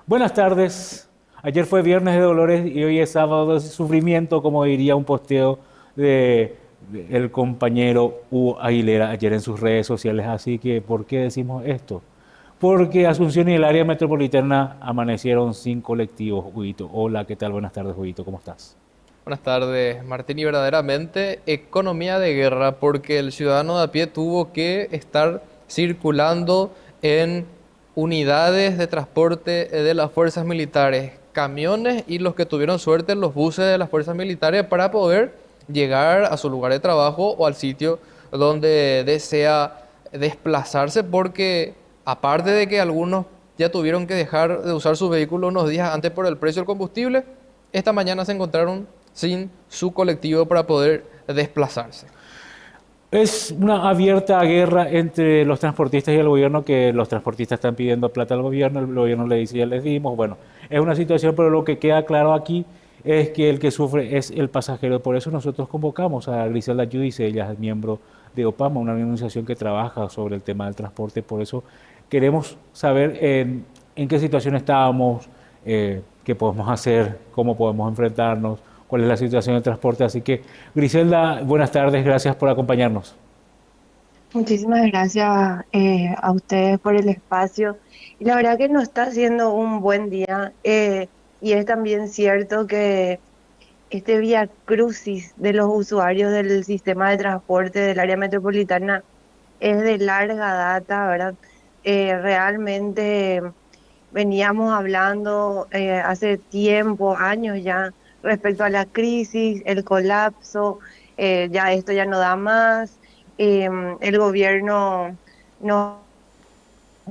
Buenas tardes. Ayer fue viernes de dolores y hoy es sábado de sufrimiento, como diría un posteo de, el compañero Hugo Aguilera ayer en sus redes sociales. Así que, ¿por qué decimos esto? Porque Asunción y el área metropolitana amanecieron sin colectivos, Huguito. Hola, ¿qué tal? Buenas tardes, Huguito. ¿Cómo estás? Buenas tardes, Martín. Y verdaderamente economía de guerra, porque el ciudadano de a pie tuvo que estar circulando en unidades de transporte de las fuerzas militares, camiones y los que tuvieron suerte, los buses de las fuerzas militares para poder llegar a su lugar de trabajo o al sitio donde desea desplazarse, porque aparte de que algunos ya tuvieron que dejar de usar su vehículo unos días antes por el precio del combustible, esta mañana se encontraron sin su colectivo para poder desplazarse. Es una abierta guerra entre los transportistas y el gobierno, que los transportistas están pidiendo plata al gobierno, el gobierno le dice ya les dimos. Bueno, es una situación, pero lo que queda claro aquí es que el que sufre es el pasajero. Por eso nosotros convocamos a Griselda Giudice, ella es miembro de OPAMA, una organización que trabaja sobre el tema del transporte. Por eso queremos saber en qué situación estábamos, qué podemos hacer, cómo podemos enfrentarnos, cuál es la situación del transporte. Así que, Griselda, buenas tardes, gracias por acompañarnos. Muchísimas gracias a ustedes por el espacio. Y la verdad que nos está haciendo un buen día. Y es también cierto que este vía crucis de los usuarios del sistema de transporte del área metropolitana es de larga data, ¿verdad? Realmente veníamos hablando hace tiempo, años ya, respecto a la crisis, el colapso, ya esto ya no da más. El gobierno no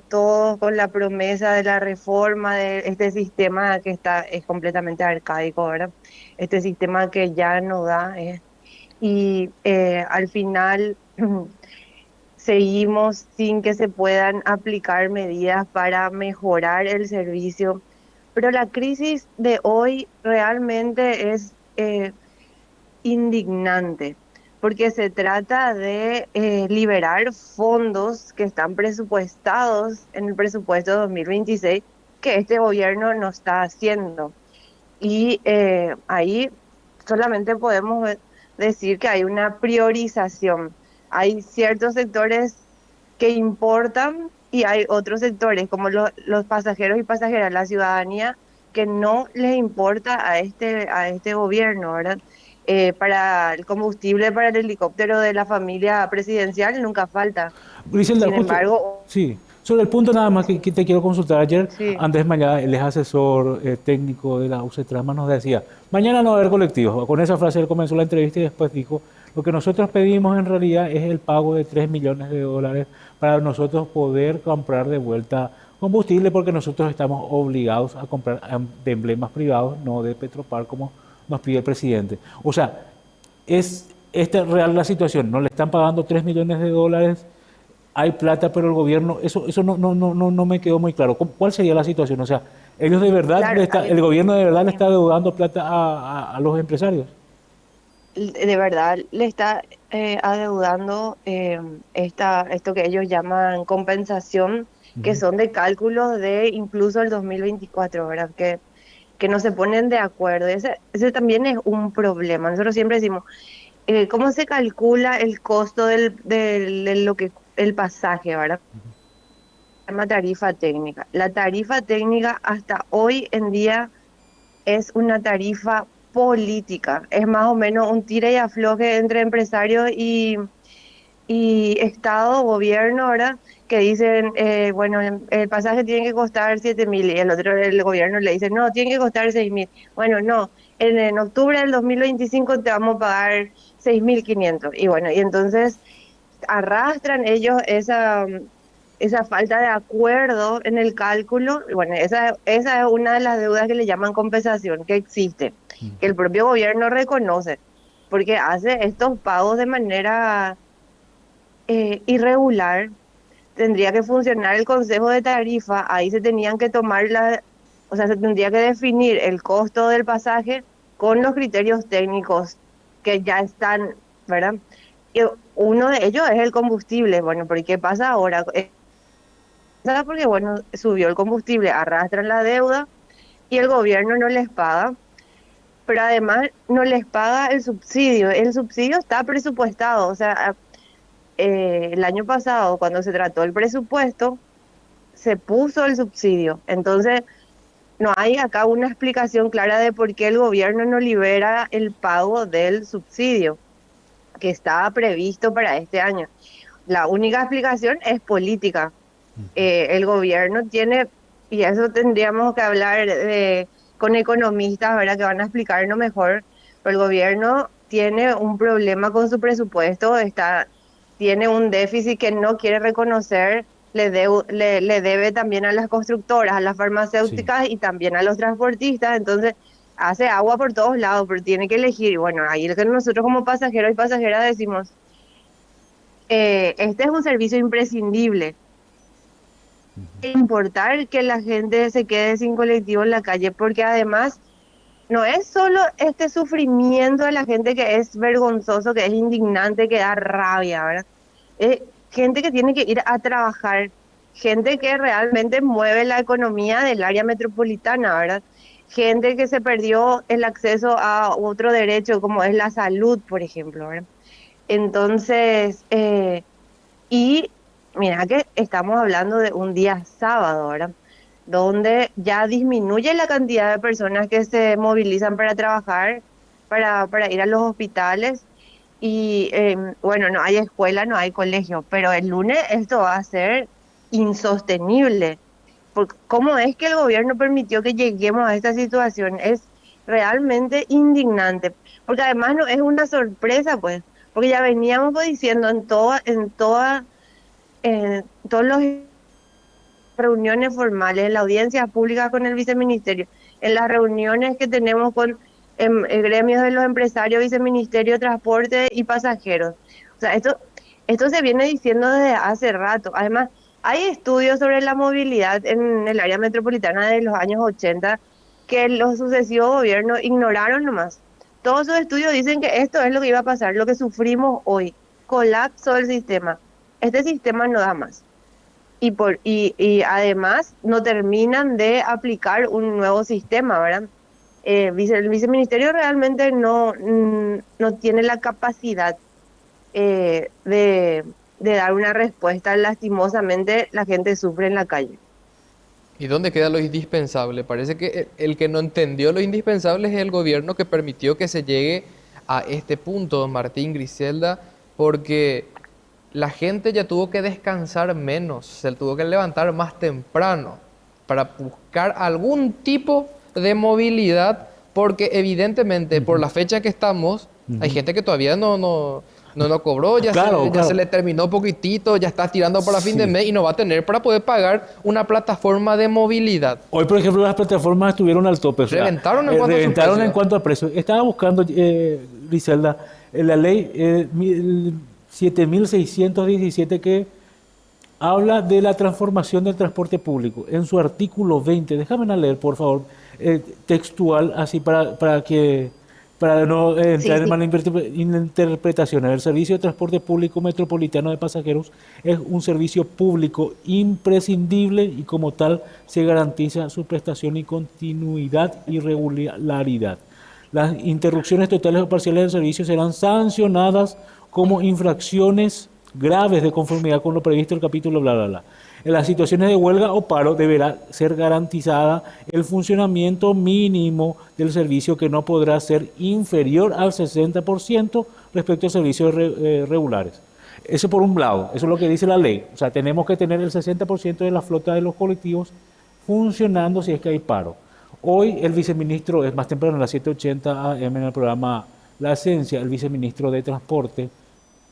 todo con la promesa de la reforma de este sistema que es completamente arcaico, ¿verdad? Este sistema que ya no da, y al final seguimos sin que se puedan aplicar medidas para mejorar el servicio. Pero la crisis de hoy realmente es indignante, porque se trata de liberar fondos que están presupuestados en el presupuesto 2026, que este gobierno no está haciendo. Y ahí solamente podemos decir que hay una priorización. Hay ciertos sectores que importan y hay otros sectores, como los pasajeros y pasajeras, la ciudadanía, que no les importa a este gobierno, ¿verdad? Para el combustible para el helicóptero de la familia presidencial nunca falta. Griselda, Sin justo, embargo, sí, sobre el punto nada más que te quiero consultar. Ayer sí. Andrés Mañana, el ex asesor técnico de la UCETRAMA, nos decía, mañana no va a haber colectivos. Con esa frase él comenzó la entrevista y después dijo, lo que nosotros pedimos en realidad es el pago de 3 millones de dólares para nosotros poder comprar de vuelta combustible, porque nosotros estamos obligados a comprar de emblemas privados, no de Petropar como nos pide el presidente. O sea, es esta real la situación, no le están pagando 3 millones de dólares, hay plata, pero el gobierno, eso no me quedó muy claro. ¿Cuál sería la situación? O sea, ellos de verdad, Claro, el gobierno de verdad le sí, está deudando plata a los empresarios. de verdad le está adeudando esto que ellos llaman compensación, que Ujú. son de cálculos de incluso el 2024, ¿verdad? Que no se ponen de acuerdo. Ese también es un problema. Nosotros siempre decimos, ¿cómo se calcula el costo de lo que el pasaje, ¿verdad? Se llama tarifa técnica. La tarifa técnica hasta hoy en día es una tarifa política, es más o menos un tira y afloje entre empresarios y Estado, gobierno, ¿verdad? Que dicen, bueno, el pasaje tiene que costar 7.000 y el otro, el gobierno le dice, no, tiene que costar 6.000. Bueno, no, en octubre del 2025 te vamos a pagar 6.500. Y bueno, y entonces arrastran ellos esa falta de acuerdo en el cálculo. Y bueno, esa es una de las deudas que le llaman compensación, que existe, que el propio gobierno reconoce, porque hace estos pagos de manera irregular. Tendría que funcionar el consejo de tarifa, ahí se tenían que tomar o sea, se tendría que definir el costo del pasaje con los criterios técnicos que ya están, ¿verdad? Y uno de ellos es el combustible. Bueno, pero ¿qué pasa ahora? porque bueno, subió el combustible, arrastran la deuda y el gobierno no les paga, pero además no les paga el subsidio. El subsidio está presupuestado, o sea, el año pasado, cuando se trató el presupuesto, se puso el subsidio. Entonces, no hay acá una explicación clara de por qué el gobierno no libera el pago del subsidio que estaba previsto para este año. La única explicación es política. El gobierno tiene, y eso tendríamos que hablar con economistas, ¿verdad? Que van a explicarlo mejor, pero el gobierno tiene un problema con su presupuesto, tiene un déficit que no quiere reconocer, le debe también a las constructoras, a las Sí. farmacéuticas y también a los transportistas, entonces hace agua por todos lados, pero tiene que elegir. Y bueno, ahí es que nosotros como pasajeros y pasajeras decimos, este es un servicio imprescindible, importar que la gente se quede sin colectivo en la calle, porque además no es solo este sufrimiento de la gente que es vergonzoso, que es indignante, que da rabia, ¿verdad? Es gente que tiene que ir a trabajar, gente que realmente mueve la economía del área metropolitana, ¿verdad? Gente que se perdió el acceso a otro derecho como es la salud, por ejemplo, ¿verdad? Entonces, y mira que estamos hablando de un día sábado, ¿verdad? Donde ya disminuye la cantidad de personas que se movilizan para trabajar, para ir a los hospitales. Y bueno, no hay escuela, no hay colegio, pero el lunes esto va a ser insostenible. Porque ¿cómo es que el gobierno permitió que lleguemos a esta situación? Es realmente indignante, porque además no es una sorpresa, pues, porque ya veníamos pues, diciendo en todas las reuniones formales, en la audiencia pública con el viceministerio, en las reuniones que tenemos con gremios de los empresarios, viceministerio, transporte y pasajeros. O sea, esto se viene diciendo desde hace rato. Además, hay estudios sobre la movilidad en el área metropolitana de los años 80 que los sucesivos gobiernos ignoraron nomás. Todos sus estudios dicen que esto es lo que iba a pasar, lo que sufrimos hoy, colapso del sistema. Este sistema no da más y además no terminan de aplicar un nuevo sistema, ¿verdad? El viceministerio realmente no tiene la capacidad de dar una respuesta. Lastimosamente, la gente sufre en la calle. ¿Y dónde queda lo indispensable? Parece que el que no entendió lo indispensable es el gobierno que permitió que se llegue a este punto, Martín, Griselda, porque la gente ya tuvo que descansar menos, se tuvo que levantar más temprano para buscar algún tipo de movilidad, porque evidentemente por Ujú, la fecha que estamos, hay ujú. gente que todavía no cobró, Claro, ya se claro. le terminó poquitito, ya está tirando para fin de Sí. mes y no va a tener para poder pagar una plataforma de movilidad. Hoy, por ejemplo, las plataformas estuvieron al tope, o sea, Reventaron en cuanto a su reventaron en precio. cuanto a precio. Estaba buscando, Griselda, la ley 7617 que habla de la transformación del transporte público. En su artículo 20, déjame leer, por favor, textual, así para no Sí, entrar en sí. malas interpretaciones. El servicio de transporte público metropolitano de pasajeros es un servicio público imprescindible y como tal se garantiza su prestación y continuidad y regularidad. Las interrupciones totales o parciales del servicio serán sancionadas como infracciones graves de conformidad con lo previsto en el capítulo bla, bla, bla. En las situaciones de huelga o paro deberá ser garantizada el funcionamiento mínimo del servicio que no podrá ser inferior al 60% respecto a servicios regulares. Eso por un lado, eso es lo que dice la ley. O sea, tenemos que tener el 60% de la flota de los colectivos funcionando si es que hay paro. Hoy el viceministro, es más temprano, a las 7:80 AM en el programa La Esencia, el viceministro de Transporte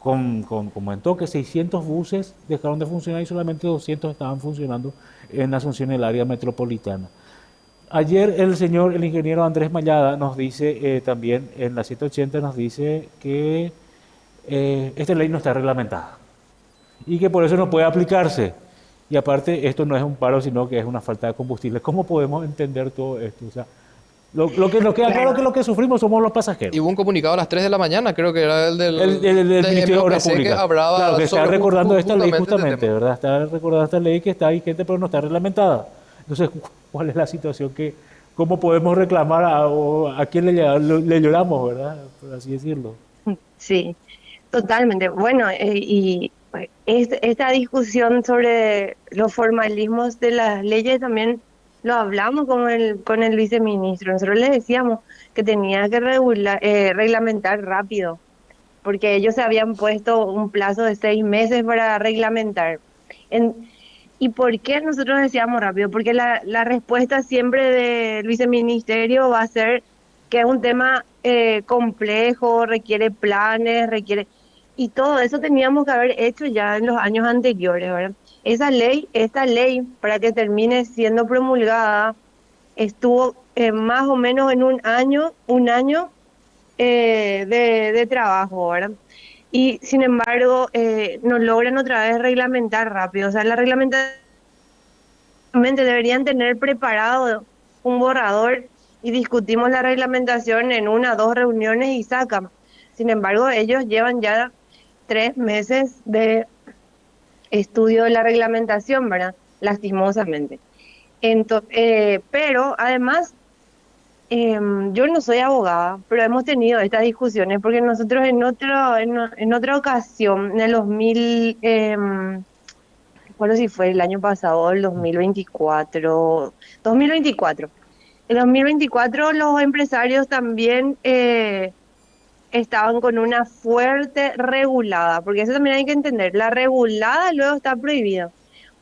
comentó que 600 buses dejaron de funcionar y solamente 200 estaban funcionando en Asunción, en el área metropolitana. Ayer el ingeniero Andrés Mayada nos dice también en la 780 nos dice que esta ley no está reglamentada y que por eso no puede aplicarse. Y aparte, esto no es un paro, sino que es una falta de combustible. ¿Cómo podemos entender todo esto? O sea, Lo que nos queda claro que Claro. lo que sufrimos somos los Y pasajeros. hubo un comunicado a las 3 de la mañana, creo que era el El del Ministerio de Obras MOPC que Públicas. Claro, hablaba que está sobre recordando esta ley justamente este justamente, tema. ¿verdad? Está recordando esta ley que está vigente pero no está reglamentada. Entonces, ¿cuál es la situación que, cómo podemos reclamar o a quién le lloramos, ¿verdad? Por así decirlo. Sí, totalmente. Bueno, y esta discusión sobre los formalismos de las leyes también lo hablamos con el viceministro. Nosotros le decíamos que tenía que reglamentar rápido, porque ellos se habían puesto un plazo de 6 meses para reglamentar. En- ¿Y por qué nosotros decíamos rápido? Porque la respuesta siempre del viceministerio va a ser que es un tema complejo, requiere planes, requiere... Y todo eso teníamos que haber hecho ya en los años anteriores, ¿verdad? Esta ley, para que termine siendo promulgada, estuvo más o menos en un año de trabajo, ¿verdad? Y sin embargo, no logran otra vez reglamentar rápido. O sea, la reglamentación deberían tener preparado un borrador y discutimos la reglamentación en 1 o 2 reuniones y sacan. Sin embargo, ellos llevan ya 3 meses de estudio de la reglamentación, ¿verdad? Lastimosamente. Pero además yo no soy abogada, pero hemos tenido estas discusiones porque nosotros en otra ocasión, en el 2000, recuerdo si fue el año pasado o el 2024, 2024. En 2024 los empresarios también estaban con una fuerte regulada, porque eso también hay que entender, la regulada luego está prohibida,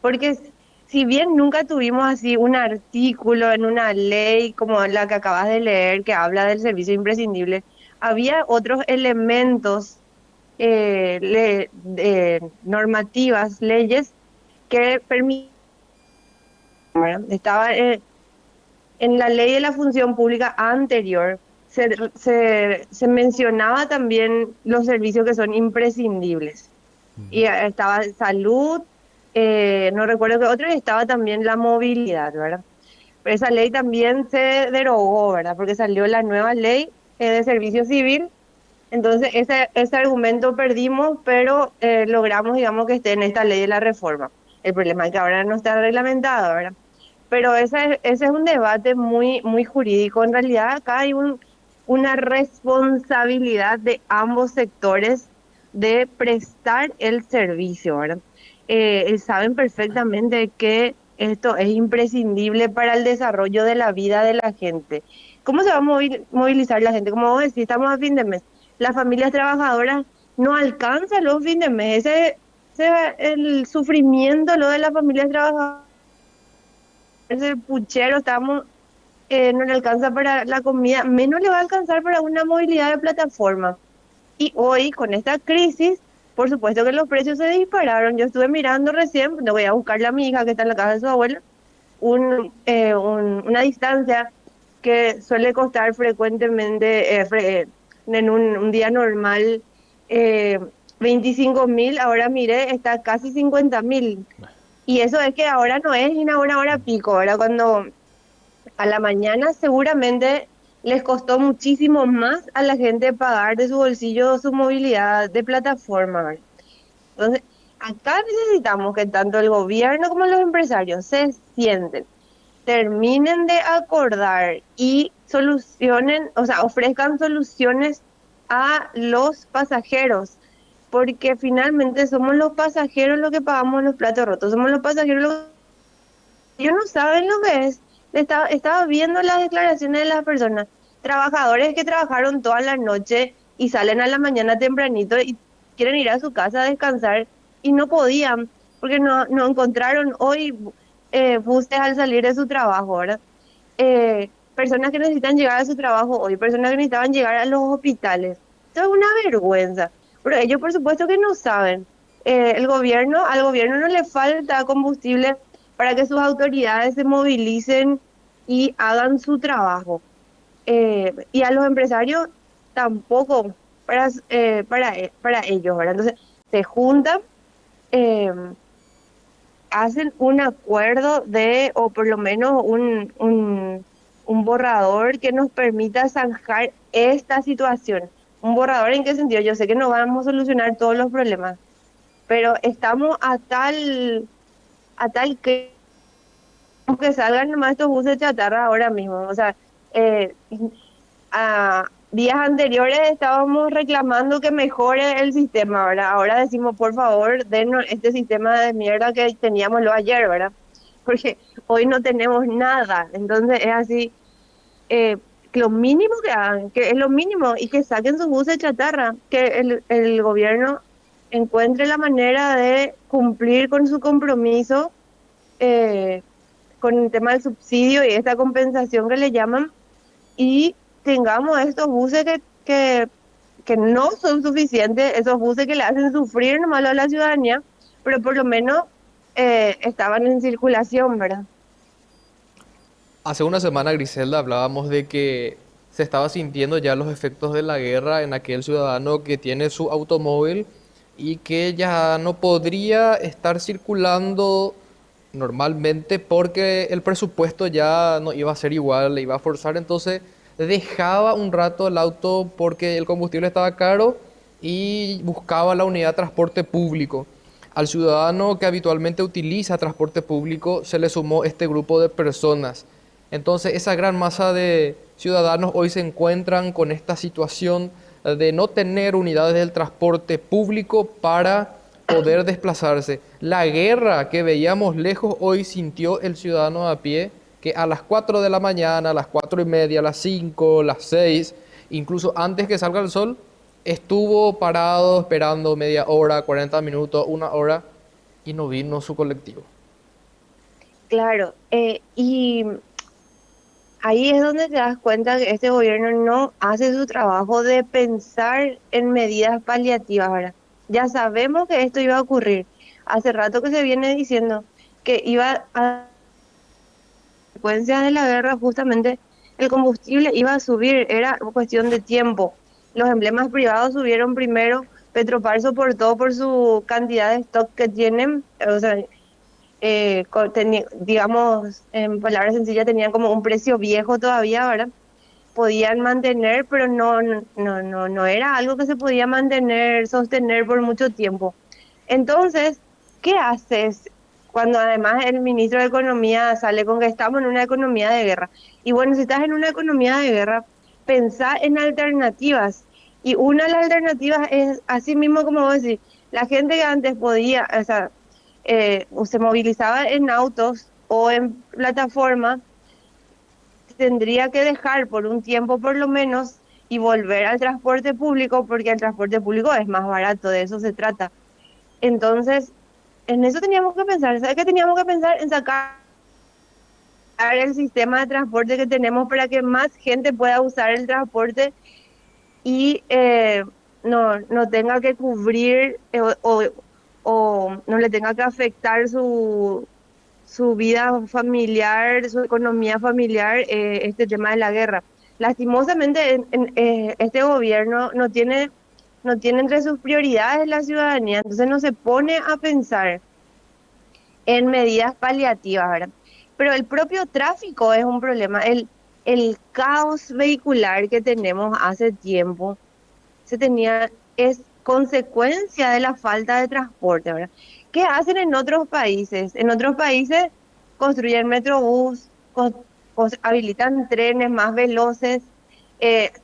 porque si bien nunca tuvimos así un artículo en una ley como la que acabas de leer que habla del servicio imprescindible, había otros elementos, normativas, leyes que permitían, estaba en la ley de la función pública anterior se mencionaba también los servicios que son imprescindibles. Y estaba salud, no recuerdo qué otro, y estaba también la movilidad, ¿verdad? Pero esa ley también se derogó, ¿verdad? Porque salió la nueva ley de servicio civil. Entonces, ese argumento perdimos, pero logramos, digamos, que esté en esta ley de la reforma. El problema es que ahora no está reglamentado, ¿verdad? Pero ese es un debate muy, muy jurídico. En realidad, acá hay una responsabilidad de ambos sectores de prestar el servicio, ¿verdad? Saben perfectamente que esto es imprescindible para el desarrollo de la vida de la gente. ¿Cómo se va a movilizar la gente? Como vos decís, estamos a fin de mes. Las familias trabajadoras no alcanzan los fines de mes. El sufrimiento lo de las familias trabajadoras, ese puchero, estamos, no le alcanza para la comida, menos le va a alcanzar para una movilidad de plataforma. Y hoy, con esta crisis, por supuesto que los precios se dispararon. Yo estuve mirando recién, le voy a buscarle a mi hija que está en la casa de su abuela, una distancia que suele costar frecuentemente, en un día normal, eh, 25.000, ahora mire, está casi 50.000. Y eso es que ahora no es en una hora pico, ahora cuando a la mañana seguramente les costó muchísimo más a la gente pagar de su bolsillo su movilidad de plataforma, ¿verdad? Entonces, acá necesitamos que tanto el gobierno como los empresarios se sienten, terminen de acordar y solucionen, o sea, ofrezcan soluciones a los pasajeros, porque finalmente somos los pasajeros los que pagamos los platos rotos, somos los pasajeros los que ellos no saben lo que es. Estaba viendo las declaraciones de las personas, trabajadores que trabajaron toda la noche y salen a la mañana tempranito y quieren ir a su casa a descansar y no podían porque no encontraron hoy buses al salir de su trabajo, ¿verdad? Personas que necesitan llegar a su trabajo hoy, personas que necesitaban llegar a los hospitales. Esto es una vergüenza, pero ellos por supuesto que no saben. Al gobierno no le falta combustible para que sus autoridades se movilicen y hagan su trabajo. Y a los empresarios tampoco para ellos, ¿verdad? Entonces se juntan, eh, hacen un acuerdo o por lo menos un borrador que nos permita zanjar esta situación. ¿Un borrador en qué sentido? Yo sé que no vamos a solucionar todos los problemas, pero estamos a tal que salgan nomás estos buses chatarra ahora mismo. O sea, eh, a días anteriores estábamos reclamando que mejore el sistema, ¿verdad? Ahora decimos, por favor, denos este sistema de mierda que teníamos lo ayer, ¿verdad? Porque hoy no tenemos nada. Entonces es así, eh, que lo mínimo que hagan, que es lo mínimo, y que saquen sus buses chatarra, que el gobierno encuentre la manera de cumplir con su compromiso, eh, con el tema del subsidio y esta compensación que le llaman, y tengamos estos buses que no son suficientes, esos buses que le hacen sufrir nomás a la ciudadanía, pero por lo menos estaban en circulación, ¿verdad? Hace una semana, Griselda, hablábamos de que se estaba sintiendo ya los efectos de la guerra en aquel ciudadano que tiene su automóvil y que ya no podría estar circulando normalmente porque el presupuesto ya no iba a ser igual, le iba a forzar, entonces dejaba un rato el auto porque el combustible estaba caro y buscaba la unidad de transporte público. Al ciudadano que habitualmente utiliza transporte público se le sumó este grupo de personas. Entonces, esa gran masa de ciudadanos hoy se encuentran con esta situación de no tener unidades del transporte público para poder desplazarse. La guerra que veíamos lejos hoy sintió el ciudadano a pie, que a las 4 de la mañana, a las 4:30, a las 5, las 6, incluso antes que salga el sol, estuvo parado esperando media hora, 40 minutos, una hora, y no vino su colectivo. Claro, y ahí es donde te das cuenta que este gobierno no hace su trabajo de pensar en medidas paliativas, ¿verdad? Ya sabemos que esto iba a ocurrir. Hace rato que se viene diciendo que iba a consecuencias de la guerra, justamente el combustible iba a subir, era cuestión de tiempo. Los emblemas privados subieron primero, Petropar soportó por su cantidad de stock que tienen, o sea, digamos, en palabras sencillas, tenían como un precio viejo todavía, ¿verdad? Podían mantener, pero no era algo que se podía mantener, sostener por mucho tiempo. Entonces, ¿qué haces cuando además el ministro de Economía sale con que estamos en una economía de guerra? Y bueno, si estás en una economía de guerra, pensá en alternativas. Y una de las alternativas es, así mismo como vos decís, la gente que antes podía, o sea, o se movilizaba en autos o en plataforma, tendría que dejar por un tiempo por lo menos y volver al transporte público, porque el transporte público es más barato, de eso se trata. Entonces, en eso teníamos que pensar. ¿Sabes qué teníamos que pensar? En sacar el sistema de transporte que tenemos para que más gente pueda usar el transporte y no tenga que cubrir, o no le tenga que afectar su vida familiar, su economía familiar, este tema de la guerra. Lastimosamente, este gobierno no tiene entre sus prioridades la ciudadanía, entonces no se pone a pensar en medidas paliativas, ¿verdad? Pero el propio tráfico es un problema. El caos vehicular que tenemos hace tiempo es consecuencia de la falta de transporte, ¿verdad? ¿Qué hacen en otros países? En otros países construyen metrobús, habilitan trenes más veloces,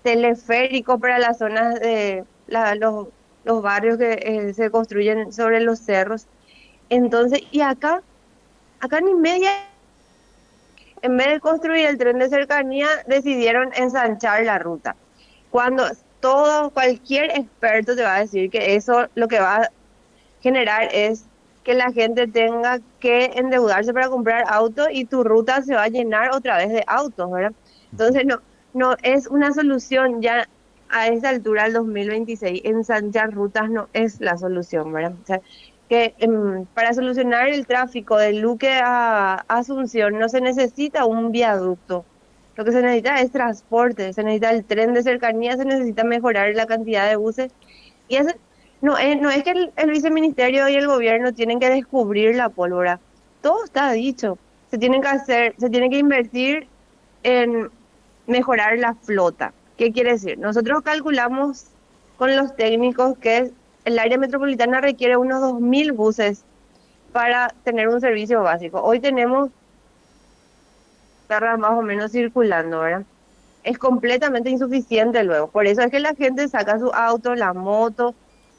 teleféricos para las zonas de los barrios que se construyen sobre los cerros. Entonces, y acá ni media, en vez de construir el tren de cercanía, decidieron ensanchar la ruta. Cuando cualquier experto te va a decir que eso lo que va a generar es que la gente tenga que endeudarse para comprar autos y tu ruta se va a llenar otra vez de autos, ¿verdad? Entonces no es una solución ya a esa altura del 2026. Ensanchar rutas no es la solución, ¿verdad? O sea, que para solucionar el tráfico de Luque a Asunción no se necesita un viaducto. Lo que se necesita es transporte, se necesita el tren de cercanía, se necesita mejorar la cantidad de buses. Y no es que el viceministerio y el gobierno tienen que descubrir la pólvora. Todo está dicho. Se tiene que invertir en mejorar la flota. ¿Qué quiere decir? Nosotros calculamos con los técnicos que el área metropolitana requiere unos 2.000 buses para tener un servicio básico. Hoy tenemos cargas más o menos circulando, ¿verdad? Es completamente insuficiente luego. Por eso es que la gente saca su auto, la moto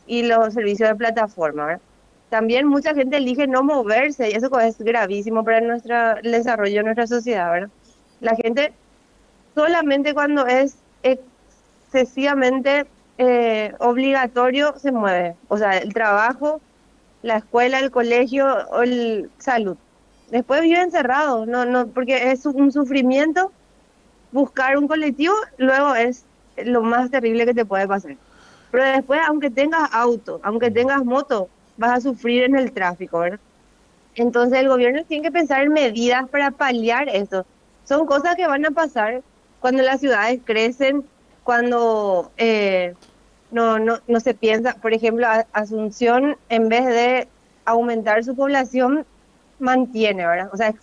y los servicios de plataforma, ¿verdad? También mucha gente elige no moverse y eso es gravísimo para el desarrollo de nuestra sociedad, ¿verdad? La gente solamente cuando es excesivamente obligatorio se mueve. O sea, el trabajo, la escuela, el colegio o el salud. Después vive encerrado, no, porque es un sufrimiento buscar un colectivo, luego es lo más terrible que te puede pasar. Pero después, aunque tengas auto, aunque tengas moto, vas a sufrir en el tráfico, ¿verdad? Entonces el gobierno tiene que pensar en medidas para paliar eso. Son cosas que van a pasar cuando las ciudades crecen, cuando no se piensa, por ejemplo, Asunción, en vez de aumentar su población, mantiene, ¿verdad? O sea,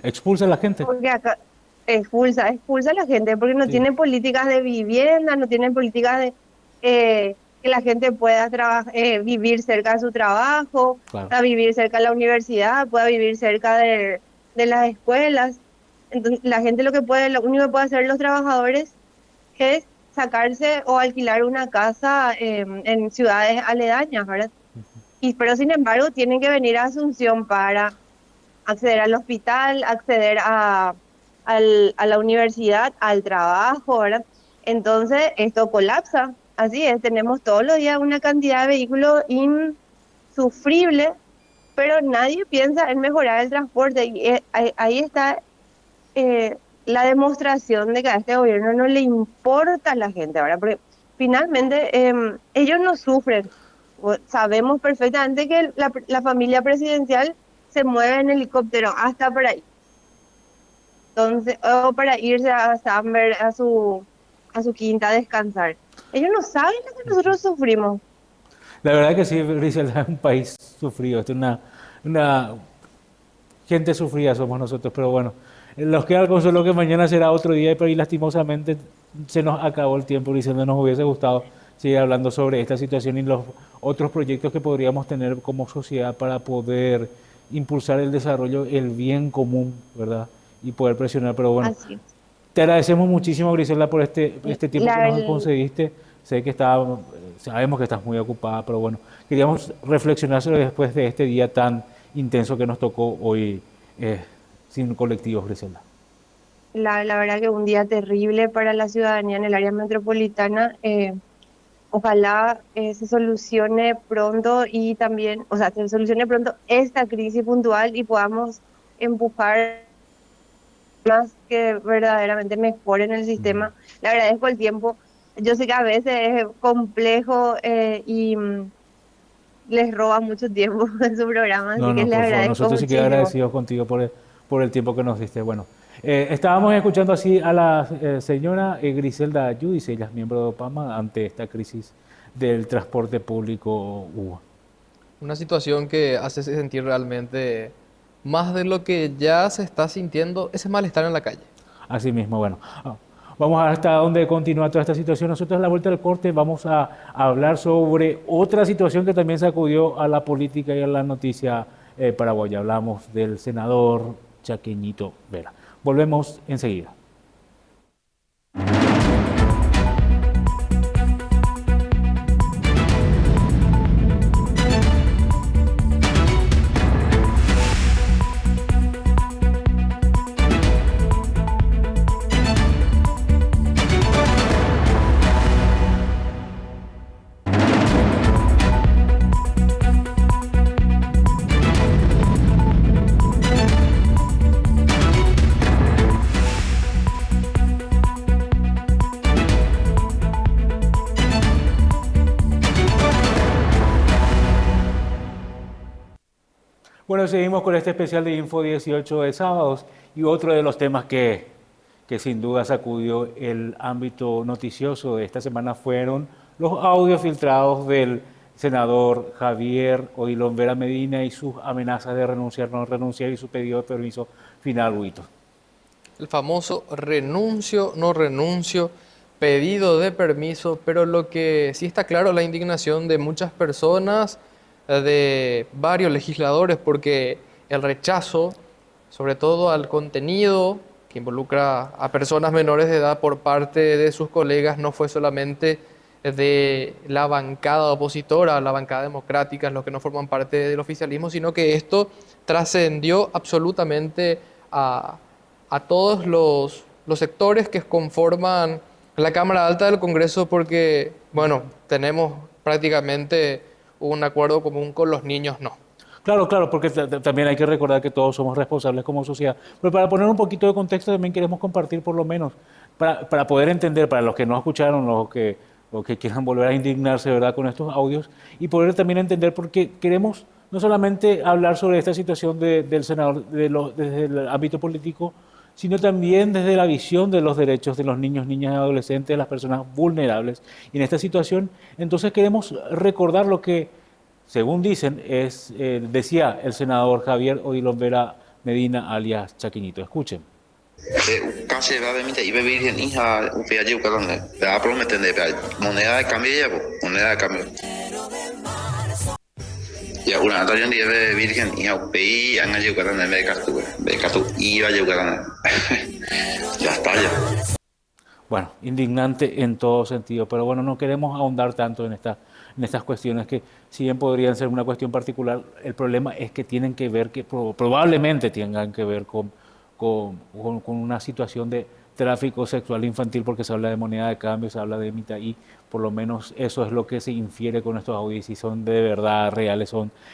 Expulsa a la gente. porque acá expulsa a la gente, porque no Sí, tiene políticas de vivienda, no tiene políticas de que la gente pueda vivir cerca de su trabajo, claro. pueda vivir cerca de la universidad, pueda vivir cerca de las escuelas. Entonces, la gente lo único que puede hacer los trabajadores es sacarse o alquilar una casa en ciudades aledañas, ¿verdad? Pero sin embargo tienen que venir a Asunción para acceder al hospital, acceder a la universidad, al trabajo, ¿verdad? Entonces, esto colapsa. Así es, tenemos todos los días una cantidad de vehículos insufrible, pero nadie piensa en mejorar el transporte. Y ahí está la demostración de que a este gobierno no le importa a la gente, ¿verdad? Porque finalmente ellos no sufren. Sabemos perfectamente que la familia presidencial se mueve en helicóptero hasta para entonces o para irse a Samber a su quinta a descansar. Ellos no saben lo que nosotros sufrimos. La verdad que sí, Griselda, es un país sufrido, es una gente sufrida somos nosotros, pero bueno, nos queda el consuelo que mañana será otro día, pero y lastimosamente se nos acabó el tiempo, Griselda, nos hubiese gustado seguir hablando sobre esta situación y los otros proyectos que podríamos tener como sociedad para poder impulsar el desarrollo, el bien común, ¿verdad? Y poder presionar, pero bueno, Así es. te agradecemos muchísimo, Griselda, por este tiempo que La, nos el- concediste. Sé que sabemos que estás muy ocupada, pero bueno, queríamos reflexionar sobre después de este día tan intenso que nos tocó hoy sin colectivos, Griselda. la verdad que un día terrible para la ciudadanía en el área metropolitana. Ojalá se solucione pronto y también, o sea, se solucione pronto esta crisis puntual y podamos empujar más que verdaderamente mejoren el sistema. Le agradezco el tiempo. Yo sé que a veces es complejo les roba mucho tiempo en su programa, No, así que no, les por favor, agradezco nosotros sí que muchísimo. agradecidos contigo por el tiempo que nos diste. Bueno, estábamos escuchando así a la señora Griselda Yudice, ella es miembro de OPAMA, ante esta crisis del transporte público Hugo. Una situación que hace sentir realmente más de lo que ya se está sintiendo ese malestar en la calle. Así mismo, bueno. Vamos hasta dónde continúa toda esta situación. Nosotros a la vuelta del corte vamos a hablar sobre otra situación que también sacudió a la política y a la noticia paraguaya. Hablamos del senador Chaqueñito Vera. Volvemos enseguida. Bueno, seguimos con este especial de Info 18 de sábados y otro de los temas que sin duda sacudió el ámbito noticioso de esta semana fueron los audios filtrados del senador Javier Odilon Vera Medina y sus amenazas de renunciar, no renunciar y su pedido de permiso final, Huito. el famoso renuncio, no renuncio, pedido de permiso, pero lo que sí está claro es la indignación de muchas personas, de varios legisladores, porque el rechazo, sobre todo al contenido que involucra a personas menores de edad por parte de sus colegas, no fue solamente de la bancada opositora, la bancada democrática, los que no forman parte del oficialismo, sino que esto trascendió absolutamente a, a todos los sectores que conforman la Cámara Alta del Congreso, porque, bueno, tenemos prácticamente un acuerdo común con los niños, no. Claro, claro, porque también hay que recordar que todos somos responsables como sociedad. Pero para poner un poquito de contexto también queremos compartir por lo menos, para poder entender, para los que no escucharon, los que quieran volver a indignarse, ¿verdad?, con estos audios, y poder también entender porque queremos no solamente hablar sobre esta situación del senador desde el ámbito político, sino también desde la visión de los derechos de los niños, niñas y adolescentes, de las personas vulnerables. Y en esta situación, entonces queremos recordar lo que según dicen, decía el senador Javier Odilon Vera Medina, alias Chaquinito. Escuchen. Casi va a venir y vivir en hija un pedazo que donde va a prometer moneda de cambio ya moneda de cambio y alguna otra gente de virgen hija un país han ayudado a tener de cartu y va a ayudar ya está ya. Bueno, indignante en todo sentido, pero bueno, no queremos ahondar tanto en estas cuestiones que si bien podrían ser una cuestión particular, el problema es que tienen que ver, que probablemente tengan que ver con una situación de tráfico sexual infantil, porque se habla de moneda de cambio, se habla de mitad y por lo menos eso es lo que se infiere con estos audios, si son de verdad reales,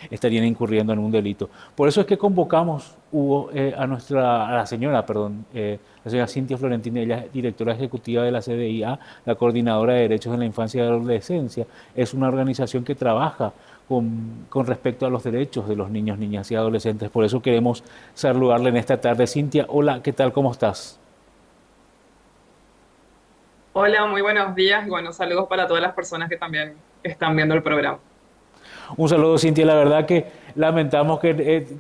estarían incurriendo en un delito. Por eso es que convocamos, Hugo, la señora Cintia Florentini, ella es directora ejecutiva de la CDIA, la Coordinadora de Derechos en la Infancia y Adolescencia. Es una organización que trabaja con respecto a los derechos de los niños, niñas y adolescentes. Por eso queremos saludarle en esta tarde. Cintia, hola, ¿qué tal? ¿Cómo estás? Hola, muy buenos días y buenos saludos para todas las personas que también están viendo el programa. Un saludo, Cintia. La verdad que lamentamos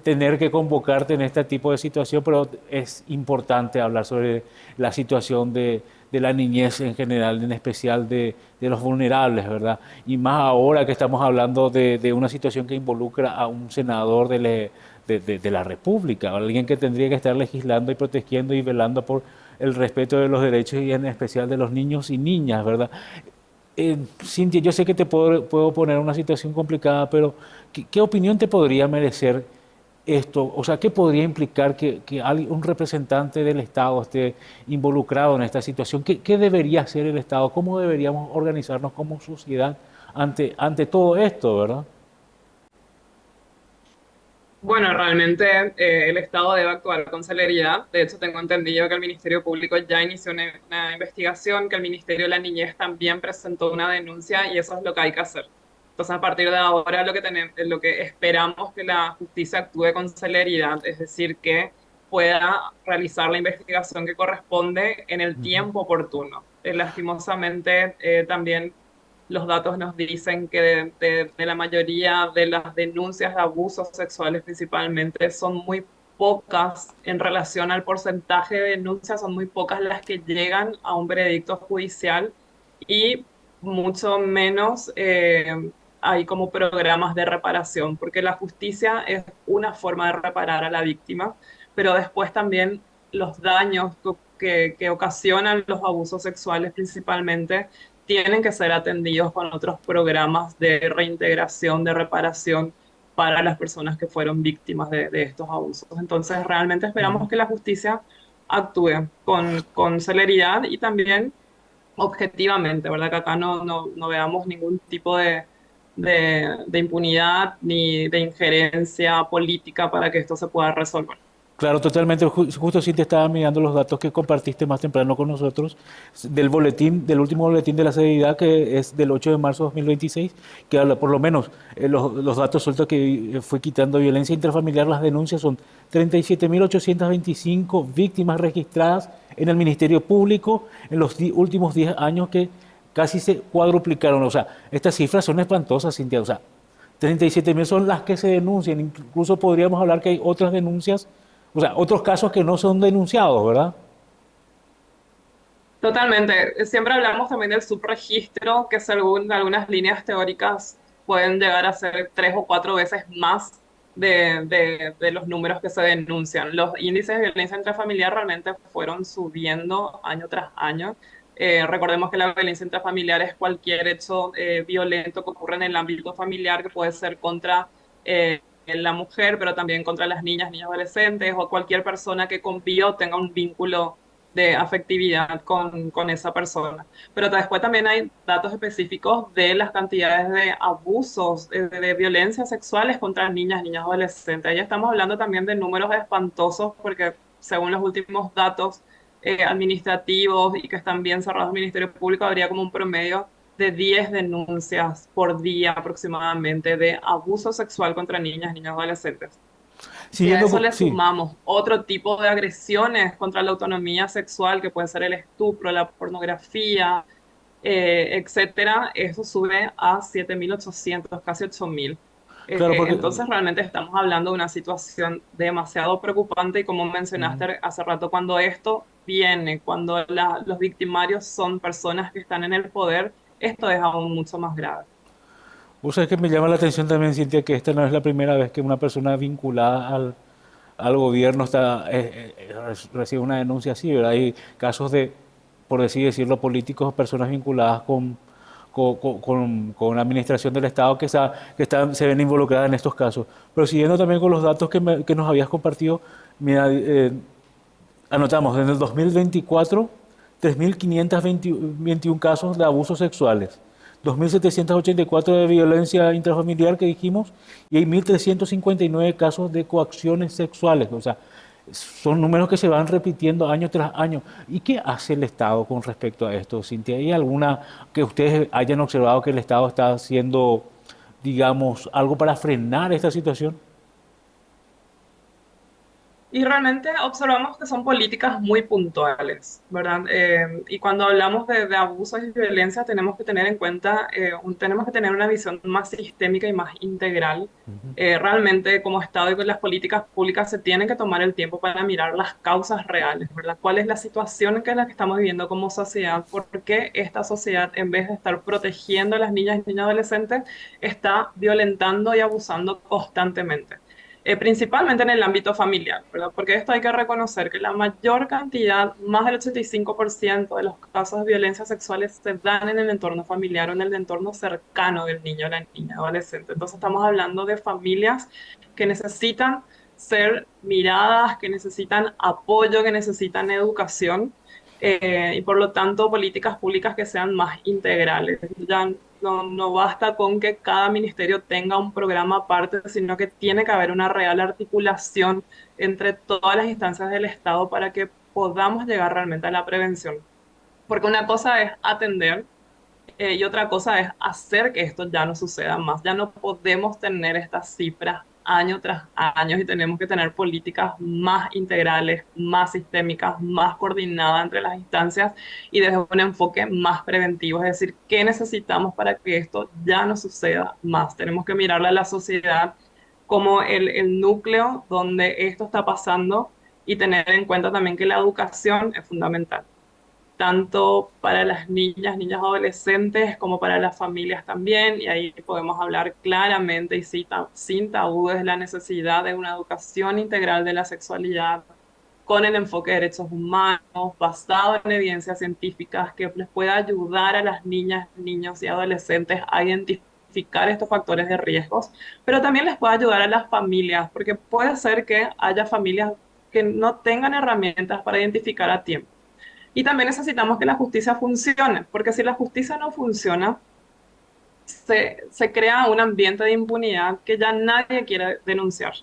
tener que convocarte en este tipo de situación, pero es importante hablar sobre la situación de la niñez en general, en especial de los vulnerables, ¿verdad? Y más ahora que estamos hablando de una situación que involucra a un senador de la República, alguien que tendría que estar legislando y protegiendo y velando por el respeto de los derechos y en especial de los niños y niñas, ¿verdad? Cintia, yo sé que te puedo poner en una situación complicada, pero ¿qué opinión te podría merecer esto? O sea, ¿qué podría implicar que un representante del Estado esté involucrado en esta situación? ¿Qué debería hacer el Estado? ¿Cómo deberíamos organizarnos como sociedad ante todo esto, verdad? Bueno, realmente el Estado debe actuar con celeridad. De hecho, tengo entendido que el Ministerio Público ya inició una investigación, que el Ministerio de la Niñez también presentó una denuncia y eso es lo que hay que hacer. Entonces, a partir de ahora, lo que esperamos que la justicia actúe con celeridad, es decir, que pueda realizar la investigación que corresponde en el Ujú. tiempo oportuno. Lastimosamente, también los datos nos dicen que de la mayoría de las denuncias de abusos sexuales principalmente son muy pocas en relación al porcentaje de denuncias, son muy pocas las que llegan a un veredicto judicial y mucho menos hay como programas de reparación, porque la justicia es una forma de reparar a la víctima, pero después también los daños que ocasionan los abusos sexuales principalmente tienen que ser atendidos con otros programas de reintegración, de reparación para las personas que fueron víctimas de estos abusos. Entonces, realmente esperamos Ujú. que la justicia actúe con celeridad y también objetivamente, ¿verdad? Que acá no veamos ningún tipo de impunidad ni de injerencia política para que esto se pueda resolver. Claro, totalmente. Justo sí te estaba mirando los datos que compartiste más temprano con nosotros del boletín, del último boletín de la CEDIDAD, que es del 8 de marzo de 2026, que habla por lo menos los datos sueltos que fue quitando violencia intrafamiliar. Las denuncias son 37.825 víctimas registradas en el Ministerio Público en los últimos 10 años, que casi se cuadruplicaron. O sea, estas cifras son espantosas, Cintia. O sea, 37.000 son las que se denuncian. Incluso podríamos hablar que hay otras denuncias, o sea, otros casos que no son denunciados, ¿verdad? Totalmente. Siempre hablamos también del subregistro, que según algunas líneas teóricas pueden llegar a ser 3 o 4 veces más de los números que se denuncian. Los índices de violencia intrafamiliar realmente fueron subiendo año tras año. Recordemos que la violencia intrafamiliar es cualquier hecho violento que ocurre en el ámbito familiar, que puede ser contra la mujer, pero también contra las niñas, niños adolescentes o cualquier persona que conviva o tenga un vínculo de afectividad con esa persona. Pero después también hay datos específicos de las cantidades de abusos, de violencias sexuales contra niñas, niños adolescentes. Ahí estamos hablando también de números espantosos porque según los últimos datos administrativos y que están bien cerrados el Ministerio Público, habría como un promedio de 10 denuncias por día aproximadamente de abuso sexual contra niñas, niños adolescentes. Si a Siguiendo, eso le sí, sumamos otro tipo de agresiones contra la autonomía sexual, que puede ser el estupro, la pornografía, etcétera, eso sube a 7.800, casi 8.000. claro, porque Entonces realmente estamos hablando de una situación demasiado preocupante y como mencionaste hace rato, cuando esto viene, cuando los victimarios son personas que están en el poder, esto es aún mucho más grave. vos sabés que me llama la atención también, Cintia, que esta no es la primera vez que una persona vinculada al gobierno recibe una denuncia así, ¿verdad? Hay casos de, por así decirlo, políticos o personas vinculadas con la administración del Estado se ven involucradas en estos casos. Pero siguiendo también con los datos que nos habías compartido, mira, anotamos en el 2024 3.521 casos de abusos sexuales, 2.784 de violencia intrafamiliar que dijimos, y hay 1.359 casos de coacciones sexuales. O sea, son números que se van repitiendo año tras año. ¿Y qué hace el Estado con respecto a esto, Cintia? ¿Hay alguna que ustedes hayan observado que el Estado está haciendo, digamos, algo para frenar esta situación? Y realmente observamos que son políticas muy puntuales, ¿verdad? Y cuando hablamos de abusos y violencia tenemos que tener en cuenta, tenemos que tener una visión más sistémica y más integral. Realmente como Estado y con las políticas públicas se tienen que tomar el tiempo para mirar las causas reales, ¿verdad? ¿Cuál es la situación en la que estamos viviendo como sociedad? ¿Por qué esta sociedad, en vez de estar protegiendo a las niñas y niños adolescentes, está violentando y abusando constantemente? Principalmente en el ámbito familiar, ¿verdad? Porque esto hay que reconocer que la mayor cantidad, más del 85% de los casos de violencia sexuales se dan en el entorno familiar o en el entorno cercano del niño o la niña adolescente. Entonces estamos hablando de familias que necesitan ser miradas, que necesitan apoyo, que necesitan educación y por lo tanto políticas públicas que sean más integrales. Ya no basta con que cada ministerio tenga un programa aparte, sino que tiene que haber una real articulación entre todas las instancias del Estado para que podamos llegar realmente a la prevención. Porque una cosa es atender y otra cosa es hacer que esto ya no suceda más. Ya no podemos tener estas cifras año tras año y tenemos que tener políticas más integrales, más sistémicas, más coordinadas entre las instancias y desde un enfoque más preventivo. Es decir, ¿qué necesitamos para que esto ya no suceda más? Tenemos que mirarle a la sociedad como el núcleo donde esto está pasando y tener en cuenta también que la educación es fundamental tanto para las niñas, niñas adolescentes, como para las familias también, y ahí podemos hablar claramente y sin tabúes de la necesidad de una educación integral de la sexualidad con el enfoque de derechos humanos, basado en evidencias científicas que les pueda ayudar a las niñas, niños y adolescentes a identificar estos factores de riesgos, pero también les puede ayudar a las familias, porque puede ser que haya familias que no tengan herramientas para identificar a tiempo. Y también necesitamos que la justicia funcione, porque si la justicia no funciona, se crea un ambiente de impunidad que ya nadie quiere denunciar.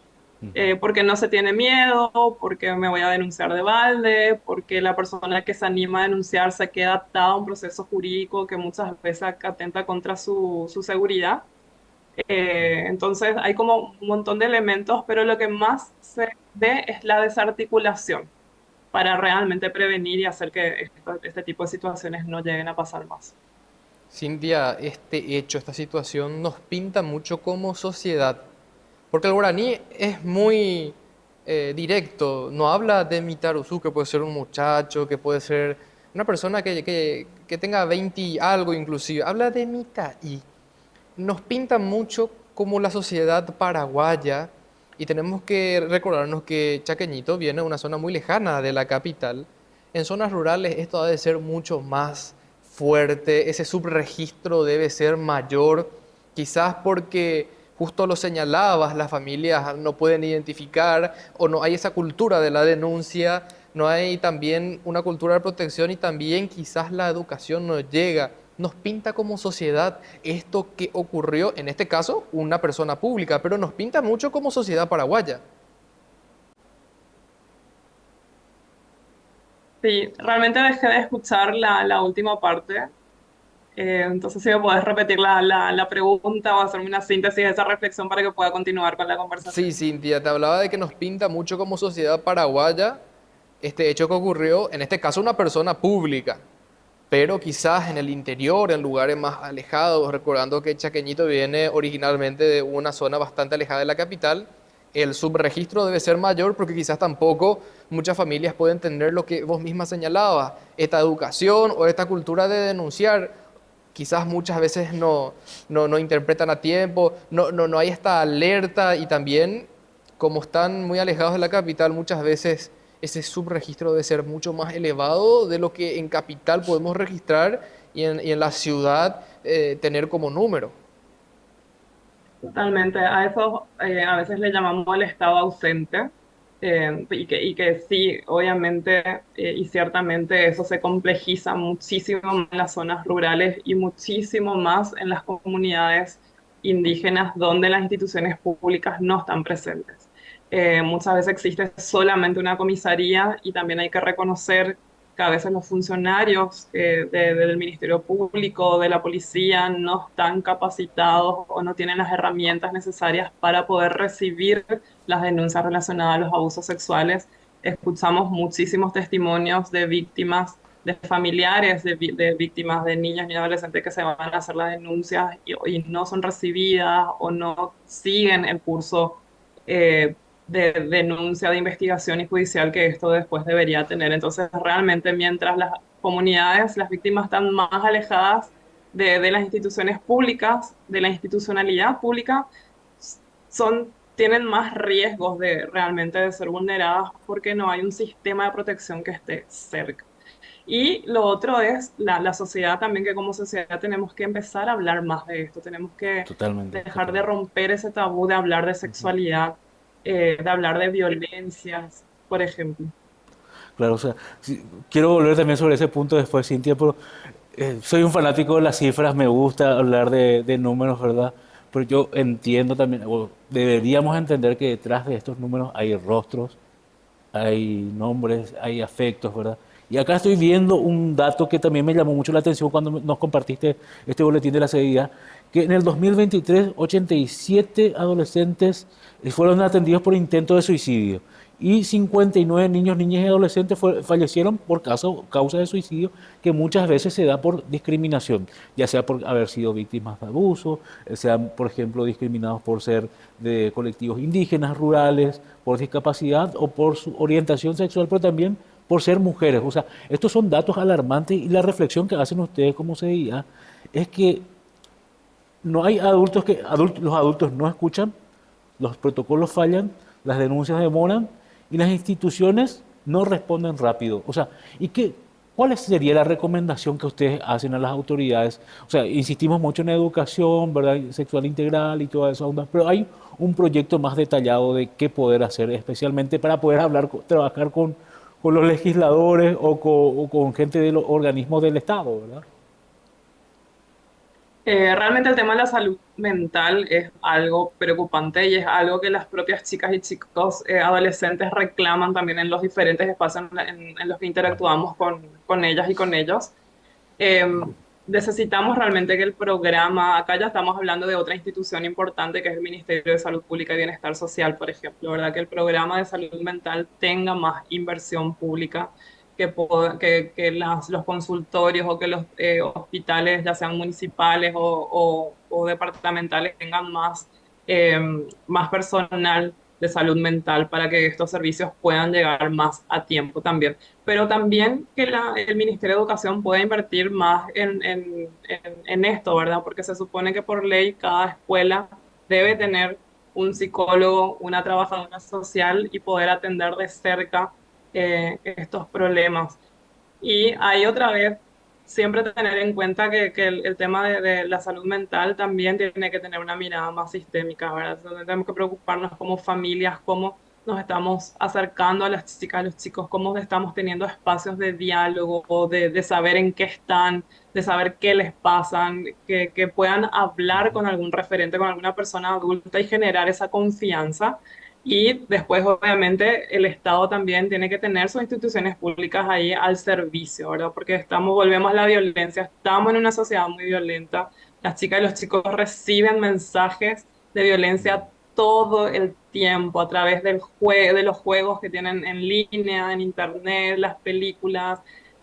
Porque no se tiene miedo, porque me voy a denunciar de balde, porque la persona que se anima a denunciar se queda atada a un proceso jurídico que muchas veces atenta contra su seguridad. Entonces hay como un montón de elementos, pero lo que más se ve es la desarticulación para realmente prevenir y hacer que este tipo de situaciones no lleguen a pasar más. Cintia, este hecho, esta situación nos pinta mucho como sociedad, porque el guaraní es muy directo, no habla de Mitaruzú, que puede ser un muchacho, que puede ser una persona que tenga 20 y algo inclusive, habla de Mitaí, nos pinta mucho como la sociedad paraguaya y tenemos que recordarnos que Chaqueñito viene de una zona muy lejana de la capital. En zonas rurales esto ha de ser mucho más fuerte, ese subregistro debe ser mayor, quizás porque justo lo señalabas, las familias no pueden identificar o no hay esa cultura de la denuncia, no hay también una cultura de protección y también quizás la educación no llega. Nos pinta como sociedad esto que ocurrió, en este caso, una persona pública, pero nos pinta mucho como sociedad paraguaya. Sí, realmente dejé de escuchar la última parte. Entonces, si me podés repetir la pregunta o hacerme una síntesis de esa reflexión para que pueda continuar con la Sí, conversación. Cintia, te hablaba de que nos pinta mucho como sociedad paraguaya este hecho que ocurrió, en este caso, una persona pública, pero quizás en el interior, en lugares más alejados, recordando que Chaqueñito viene originalmente de una zona bastante alejada de la capital, el subregistro debe ser mayor porque quizás tampoco muchas familias pueden tener lo que vos misma señalabas, esta educación o esta cultura de denunciar. Quizás muchas veces no interpretan a tiempo, no hay esta alerta y también como están muy alejados de la capital, muchas veces ese subregistro debe ser mucho más elevado de lo que en capital podemos registrar y en la ciudad tener como número. Totalmente. A eso a veces le llamamos el estado ausente, y que sí, obviamente y ciertamente eso se complejiza muchísimo más en las zonas rurales y muchísimo más en las comunidades indígenas donde las instituciones públicas no están presentes. Muchas veces existe solamente una comisaría y también hay que reconocer que a veces los funcionarios del Ministerio Público, de la policía, no están capacitados o no tienen las herramientas necesarias para poder recibir las denuncias relacionadas a los abusos sexuales. Escuchamos muchísimos testimonios de víctimas, de familiares de víctimas, de niños y adolescentes que se van a hacer las denuncias y no son recibidas o no siguen el curso de denuncia, de investigación y judicial que esto después debería tener. Entonces, realmente, mientras las comunidades, las víctimas están más alejadas de las instituciones públicas, de la institucionalidad pública, tienen más riesgos de realmente de ser vulneradas porque no hay un sistema de protección que esté cerca. Y lo otro es la sociedad también, que como sociedad tenemos que empezar a hablar más de esto, tenemos que Totalmente, dejar de totalmente. romper ese tabú de hablar de Ujú. sexualidad, de hablar de violencias, por ejemplo. Claro, o sea, quiero volver también sobre ese punto después, Cintia, pero soy un fanático de las cifras, me gusta hablar de números, ¿verdad? Pero yo entiendo también, o deberíamos entender que detrás de estos números hay rostros, hay nombres, hay afectos, ¿verdad? Y acá estoy viendo un dato que también me llamó mucho la atención cuando nos compartiste este boletín de la CEDIA, que en el 2023 87 adolescentes fueron atendidos por intento de suicidio y 59 niños, niñas y adolescentes fallecieron por causa de suicidio, que muchas veces se da por discriminación, ya sea por haber sido víctimas de abuso, sean, por ejemplo, discriminados por ser de colectivos indígenas, rurales, por discapacidad o por su orientación sexual, pero también por ser mujeres. O sea, estos son datos alarmantes y la reflexión que hacen ustedes como CDIA es que no hay adultos los adultos no escuchan, los protocolos fallan, las denuncias demoran y las instituciones no responden rápido. O sea, ¿cuál sería la recomendación que ustedes hacen a las autoridades? O sea, insistimos mucho en educación, ¿verdad? Sexual integral y todas esas ondas, pero hay un proyecto más detallado de qué poder hacer, especialmente para poder hablar, trabajar con los legisladores o con gente de los organismos del Estado, ¿verdad? Realmente el tema de la salud mental es algo preocupante y es algo que las propias chicas y chicos adolescentes reclaman también en los diferentes espacios en los que interactuamos con ellas y con ellos. Eh, Necesitamos realmente que el programa, acá ya estamos hablando de otra institución importante que es el Ministerio de Salud Pública y Bienestar Social, por ejemplo, ¿verdad? Que el programa de salud mental tenga más inversión pública, que los consultorios o que los hospitales, ya sean municipales o departamentales, tengan más personal de salud mental para que estos servicios puedan llegar más a tiempo también. Pero también que el Ministerio de Educación pueda invertir más en esto, ¿verdad? Porque se supone que por ley cada escuela debe tener un psicólogo, una trabajadora social y poder atender de cerca estos problemas. Y ahí otra vez, siempre tener en cuenta que el tema de la salud mental también tiene que tener una mirada más sistémica, ¿verdad? Entonces, tenemos que preocuparnos como familias, cómo nos estamos acercando a las chicas, a los chicos, cómo estamos teniendo espacios de diálogo, de saber en qué están, de saber qué les pasan, que puedan hablar con algún referente, con alguna persona adulta y generar esa confianza. Y después, obviamente, el Estado también tiene que tener sus instituciones públicas ahí al servicio, ¿verdad? Porque volvemos a la violencia, estamos en una sociedad muy violenta. Las chicas y los chicos reciben mensajes de violencia todo el tiempo a través de los juegos que tienen en línea, en internet, las películas.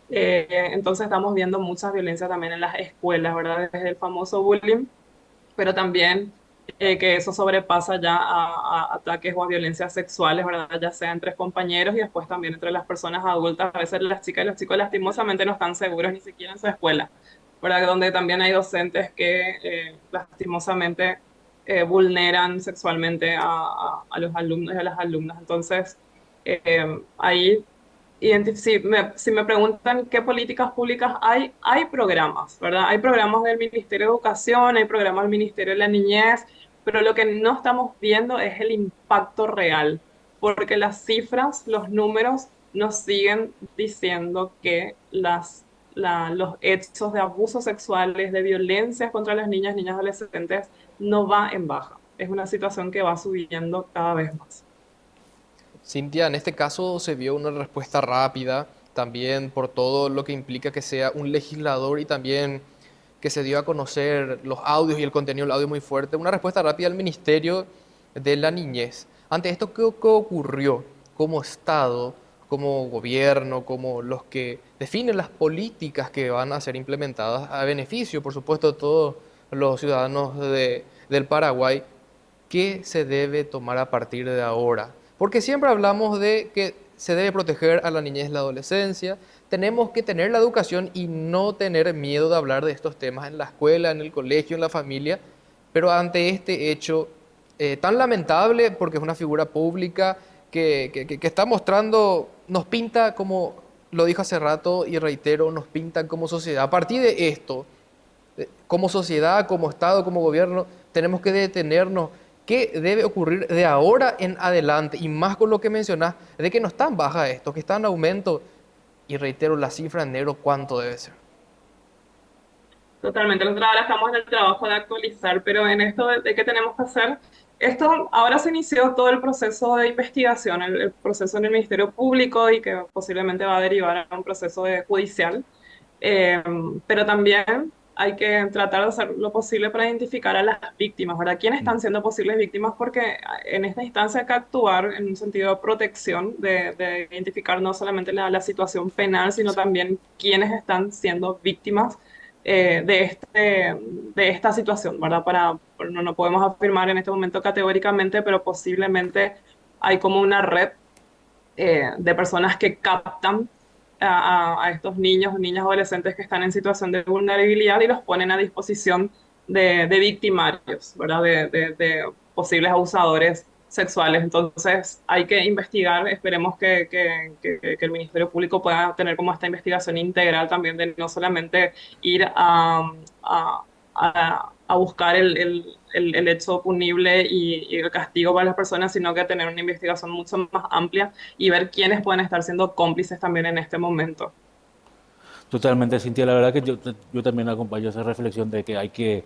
Entonces estamos viendo mucha violencia también en las escuelas, ¿verdad? Desde el famoso bullying, pero también que eso sobrepasa ya a ataques o a violencias sexuales, ¿verdad? Ya sea entre compañeros y después también entre las personas adultas. A veces las chicas y los chicos lastimosamente no están seguros ni siquiera en su escuela, ¿verdad? Donde también hay docentes que lastimosamente vulneran sexualmente a los alumnos y a las alumnas. Entonces, ahí si me preguntan qué políticas públicas hay programas, ¿verdad? Hay programas del Ministerio de Educación, hay programas del Ministerio de la Niñez, pero lo que no estamos viendo es el impacto real, porque las cifras, los números nos siguen diciendo que los hechos de abusos sexuales, de violencias contra las niñas, niñas adolescentes, no va en baja. Es una situación que va subiendo cada vez más. Cintia, en este caso se vio una respuesta rápida, también por todo lo que implica que sea un legislador y también que se dio a conocer los audios y el contenido del audio muy fuerte, una respuesta rápida al Ministerio de la Niñez. Ante esto, ¿qué ocurrió como Estado, como gobierno, como los que definen las políticas que van a ser implementadas a beneficio, por supuesto, de todos los ciudadanos del Paraguay? ¿Qué se debe tomar a partir de ahora? Porque siempre hablamos de que se debe proteger a la niñez y la adolescencia, tenemos que tener la educación y no tener miedo de hablar de estos temas en la escuela, en el colegio, en la familia, pero ante este hecho tan lamentable, porque es una figura pública que está mostrando, nos pinta como, lo dijo hace rato y reitero, nos pinta como sociedad. A partir de esto, como sociedad, como Estado, como gobierno, tenemos que detenernos. ¿Qué debe ocurrir de ahora en adelante? Y más con lo que mencionás, de que no está en baja esto, que está en aumento. Y reitero, la cifra en negro, ¿cuánto debe ser? Totalmente, nosotros ahora estamos en el trabajo de actualizar, pero en esto de qué tenemos que hacer, esto ahora se inició todo el proceso de investigación, el proceso en el Ministerio Público y que posiblemente va a derivar a un proceso judicial. Eh, pero también hay que tratar de hacer lo posible para identificar a las víctimas, ¿verdad? ¿Quiénes están siendo posibles víctimas? Porque en esta instancia hay que actuar en un sentido de protección, de identificar no solamente la situación penal, sino también quiénes están siendo víctimas de esta situación, ¿verdad? No podemos afirmar en este momento categóricamente, pero posiblemente hay como una red de personas que captan a estos niños o niñas adolescentes que están en situación de vulnerabilidad y los ponen a disposición de victimarios, ¿verdad? De posibles abusadores sexuales. Entonces hay que investigar, esperemos que el Ministerio Público pueda tener como esta investigación integral también de no solamente ir a buscar el hecho punible y el castigo para las personas, sino que tener una investigación mucho más amplia y ver quiénes pueden estar siendo cómplices también en este momento. Totalmente, Cintia. La verdad que yo también acompaño esa reflexión de que hay que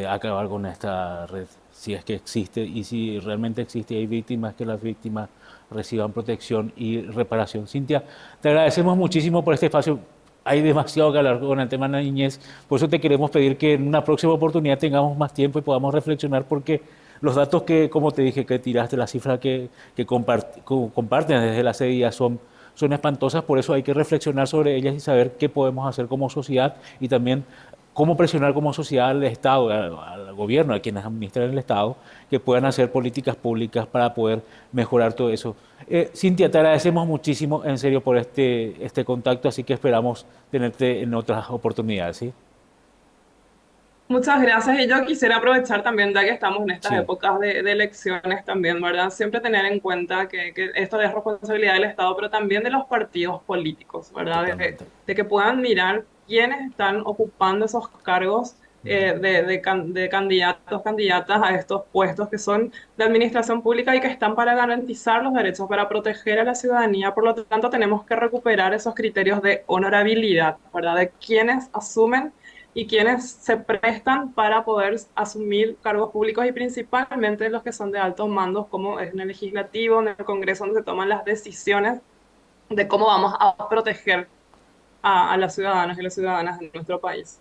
acabar con esta red, si es que existe, y si realmente existe y hay víctimas, que las víctimas reciban protección y reparación. Cintia, te agradecemos muchísimo por este espacio. Hay demasiado que hablar con el tema de la niñez, por eso te queremos pedir que en una próxima oportunidad tengamos más tiempo y podamos reflexionar, porque los datos que, como te dije, que tiraste, la cifra que comparten desde la CDIA son espantosas, por eso hay que reflexionar sobre ellas y saber qué podemos hacer como sociedad y también cómo presionar como sociedad al Estado, al gobierno, a quienes administran el Estado, que puedan hacer políticas públicas para poder mejorar todo eso. Cintia, te agradecemos muchísimo, en serio, por este contacto, así que esperamos tenerte en otras oportunidades, ¿sí? Muchas gracias. Y yo quisiera aprovechar también, ya que estamos en estas Sí, épocas de elecciones también, ¿verdad? Siempre tener en cuenta que esto es responsabilidad del Estado, pero también de los partidos políticos, ¿verdad? totalmente. De que puedan mirar quiénes están ocupando esos cargos de candidatos, candidatas a estos puestos que son de administración pública y que están para garantizar los derechos, para proteger a la ciudadanía. Por lo tanto, tenemos que recuperar esos criterios de honorabilidad, ¿verdad? De quienes asumen y quienes se prestan para poder asumir cargos públicos y principalmente los que son de altos mandos, como es en el legislativo, en el Congreso, donde se toman las decisiones de cómo vamos a proteger a las ciudadanas y las ciudadanas de nuestro país.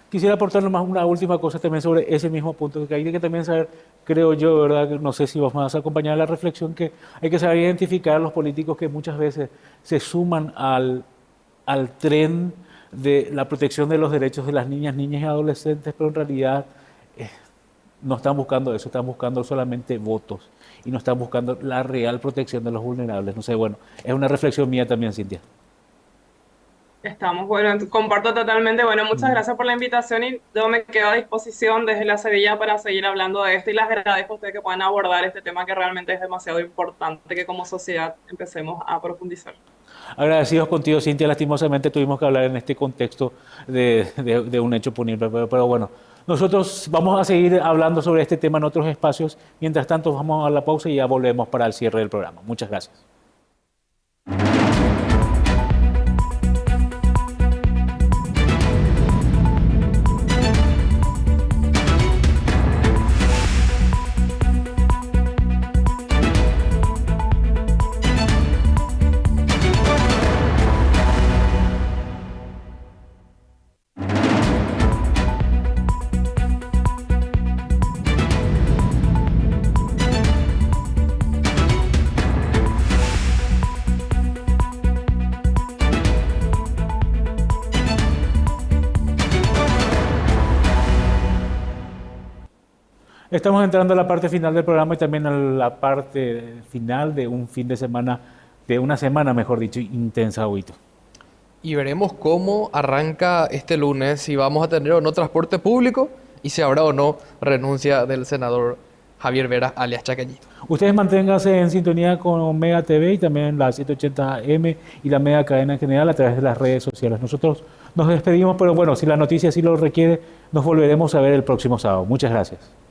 Quisiera aportar nomás una última cosa también sobre ese mismo punto, que hay que también saber, creo yo, ¿verdad? Que no sé si vos me vas a acompañar a la reflexión, que hay que saber identificar a los políticos que muchas veces se suman al tren de la protección de los derechos de las niñas, niñas y adolescentes, pero en realidad no están buscando eso, están buscando solamente votos y no están buscando la real protección de los vulnerables. No sé, bueno, es una reflexión mía también, Cintia. Estamos, bueno, comparto totalmente. Bueno, muchas gracias por la invitación y yo me quedo a disposición desde la Sevilla para seguir hablando de esto y les agradezco a ustedes que puedan abordar este tema que realmente es demasiado importante que como sociedad empecemos a profundizar. Agradecidos contigo, Cintia. Lastimosamente tuvimos que hablar en este contexto de un hecho punible, pero bueno, nosotros vamos a seguir hablando sobre este tema en otros espacios. Mientras tanto, vamos a la pausa y ya volvemos para el cierre del programa. Muchas gracias. Estamos entrando a la parte final del programa y también a la parte final de un fin de semana, de una semana, mejor dicho, intensa, Huito. Y veremos cómo arranca este lunes, si vamos a tener o no transporte público y si habrá o no renuncia del senador Javier Vera, alias Chacañito. Ustedes manténganse en sintonía con Mega TV y también la 780M y la Mega Cadena en general a través de las redes sociales. Nosotros nos despedimos, pero bueno, si la noticia así lo requiere, nos volveremos a ver el próximo sábado. Muchas gracias.